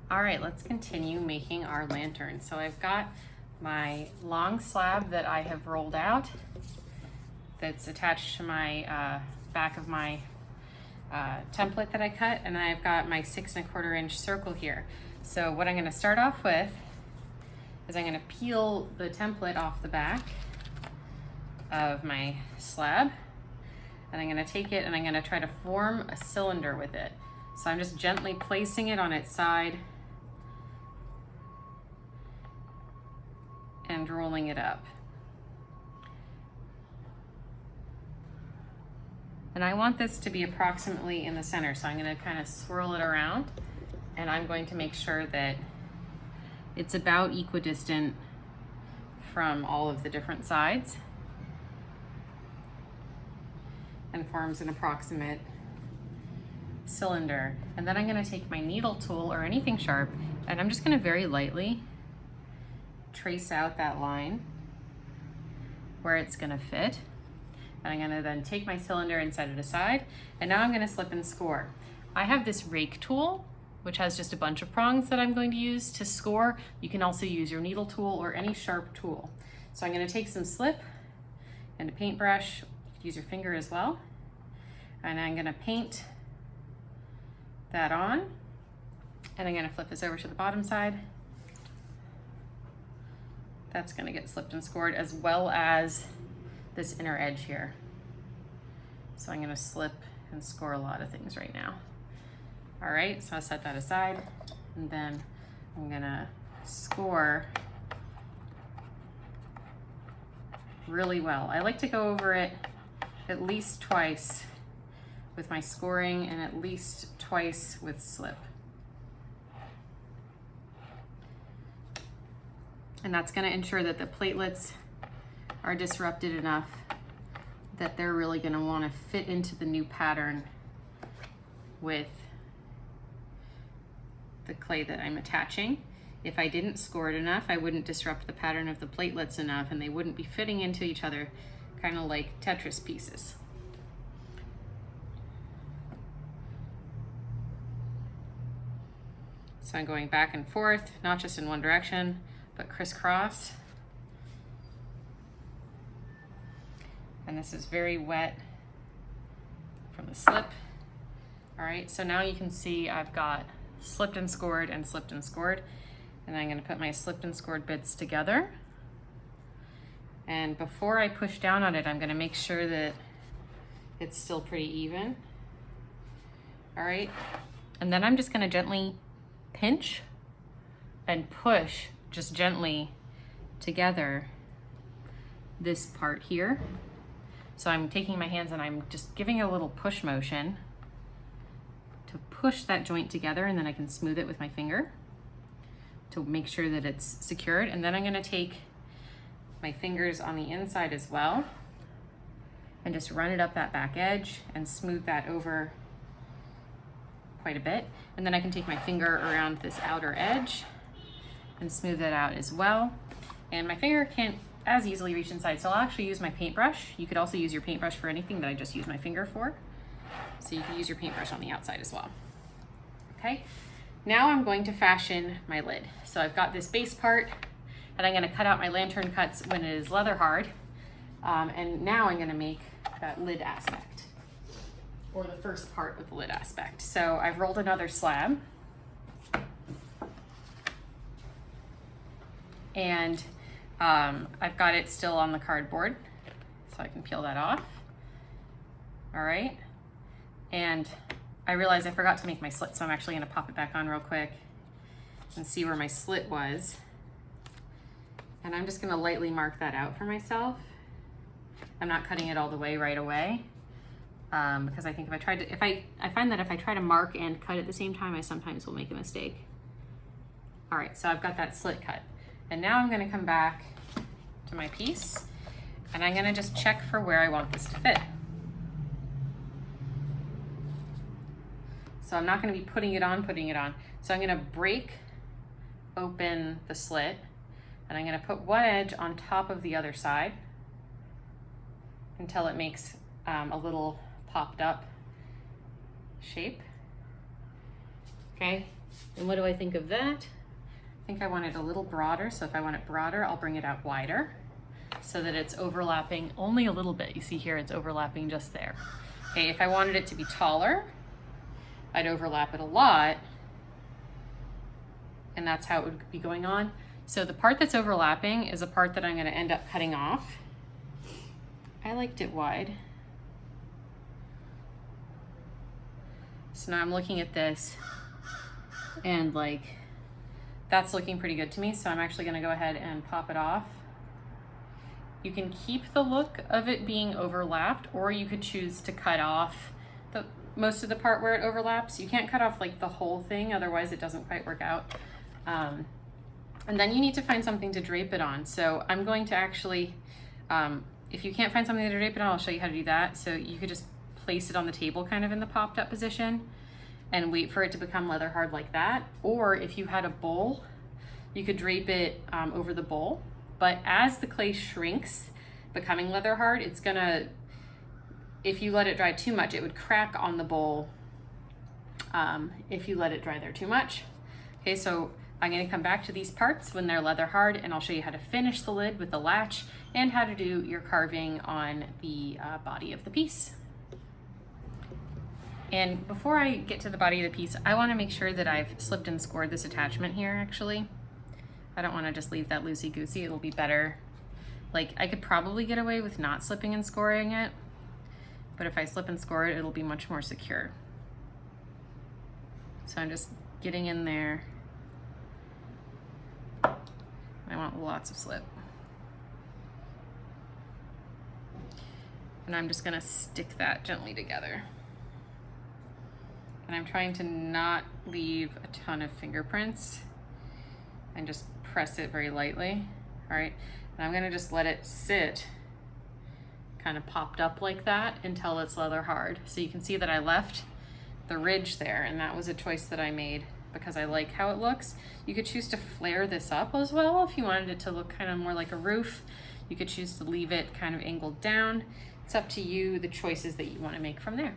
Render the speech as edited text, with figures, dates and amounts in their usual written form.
All right, let's continue making our lantern. So I've got my long slab that I have rolled out that's attached to my back of my template that I cut, and I've got my 6 1/4 inch circle here. So what I'm going to start off with is I'm going to peel the template off the back of my slab, and I'm going to take it and I'm going to try to form a cylinder with it. So I'm just gently placing it on its side and rolling it up. And I want this to be approximately in the center, so I'm going to kind of swirl it around, and I'm going to make sure that it's about equidistant from all of the different sides and forms an approximate cylinder. And then I'm going to take my needle tool or anything sharp, and I'm just going to very lightly trace out that line where it's going to fit. And I'm going to then take my cylinder and set it aside, and now I'm going to slip and score. I have this rake tool which has just a bunch of prongs that I'm going to use to score. You can also use your needle tool or any sharp tool. So I'm going to take some slip and a paintbrush. You could use your finger as well, and I'm going to paint that on, and I'm going to flip this over to the bottom side. That's going to get slipped and scored, as well as this inner edge here. So I'm going to slip and score a lot of things right now. All right, so I'll set that aside, and then I'm going to score really well. I like to go over it at least twice with my scoring and at least twice with slip. And that's going to ensure that the platelets are disrupted enough that they're really going to want to fit into the new pattern with the clay that I'm attaching. If I didn't score it enough, I wouldn't disrupt the pattern of the platelets enough, and they wouldn't be fitting into each other, kind of like Tetris pieces. So I'm going back and forth, not just in one direction, but crisscross. And this is very wet from the slip. All right, so now you can see I've got slipped and scored and slipped and scored. And I'm gonna put my slipped and scored bits together. And before I push down on it, I'm gonna make sure that it's still pretty even. All right, and then I'm just gonna gently pinch and push just gently together this part here. So I'm taking my hands and I'm just giving a little push motion to push that joint together, and then I can smooth it with my finger to make sure that it's secured. And then I'm gonna take my fingers on the inside as well and just run it up that back edge and smooth that over quite a bit. And then I can take my finger around this outer edge and smooth that out as well. And my finger can't as easily reach inside, so I'll actually use my paintbrush. You could also use your paintbrush for anything that I just use my finger for. So you can use your paintbrush on the outside as well. Okay, now I'm going to fashion my lid. So I've got this base part, and I'm gonna cut out my lantern cuts when it is leather hard. And now I'm gonna make that lid aspect, or the first part of the lid aspect. So I've rolled another slab, and I've got it still on the cardboard, so I can peel that off. All right, and I realized I forgot to make my slit, so I'm actually gonna pop it back on real quick and see where my slit was. And I'm just gonna lightly mark that out for myself. I'm not cutting it all the way right away, because I think I find that if I try to mark and cut at the same time, I sometimes will make a mistake. All right, so I've got that slit cut. And now I'm gonna come back to my piece, and I'm gonna just check for where I want this to fit. So I'm not gonna be putting it on. So I'm gonna break open the slit, and I'm gonna put one edge on top of the other side until it makes a little popped up shape. Okay, And what do I think of that? I think I want it a little broader, so if I want it broader, I'll bring it out wider so that it's overlapping only a little bit. You see here, it's overlapping just there. Okay, if I wanted it to be taller, I'd overlap it a lot, and that's how it would be going on. So the part that's overlapping is a part that I'm gonna end up cutting off. I liked it wide. So now I'm looking at this and like, that's looking pretty good to me. So I'm actually gonna go ahead and pop it off. You can keep the look of it being overlapped, or you could choose to cut off most of the part where it overlaps. You can't cut off like the whole thing, otherwise it doesn't quite work out. And then you need to find something to drape it on. So I'm going to actually, if you can't find something to drape it on, I'll show you how to do that. So you could just place it on the table kind of in the popped up position and wait for it to become leather hard like that. Or if you had a bowl, you could drape it over the bowl. But as the clay shrinks, becoming leather hard, it's gonna, if you let it dry too much, it would crack on the bowl if you let it dry there too much. Okay, so I'm gonna come back to these parts when they're leather hard, and I'll show you how to finish the lid with the latch and how to do your carving on the body of the piece. And before I get to the body of the piece, I wanna make sure that I've slipped and scored this attachment here actually. I don't wanna just leave that loosey-goosey, it'll be better. Like, I could probably get away with not slipping and scoring it, but if I slip and score it, it'll be much more secure. So I'm just getting in there. I want lots of slip. And I'm just gonna stick that gently together. And I'm trying to not leave a ton of fingerprints and just press it very lightly. All right, and I'm gonna just let it sit kind of popped up like that until it's leather hard. So you can see that I left the ridge there, and that was a choice that I made because I like how it looks. You could choose to flare this up as well if you wanted it to look kind of more like a roof. You could choose to leave it kind of angled down. It's up to you, the choices that you want to make from there.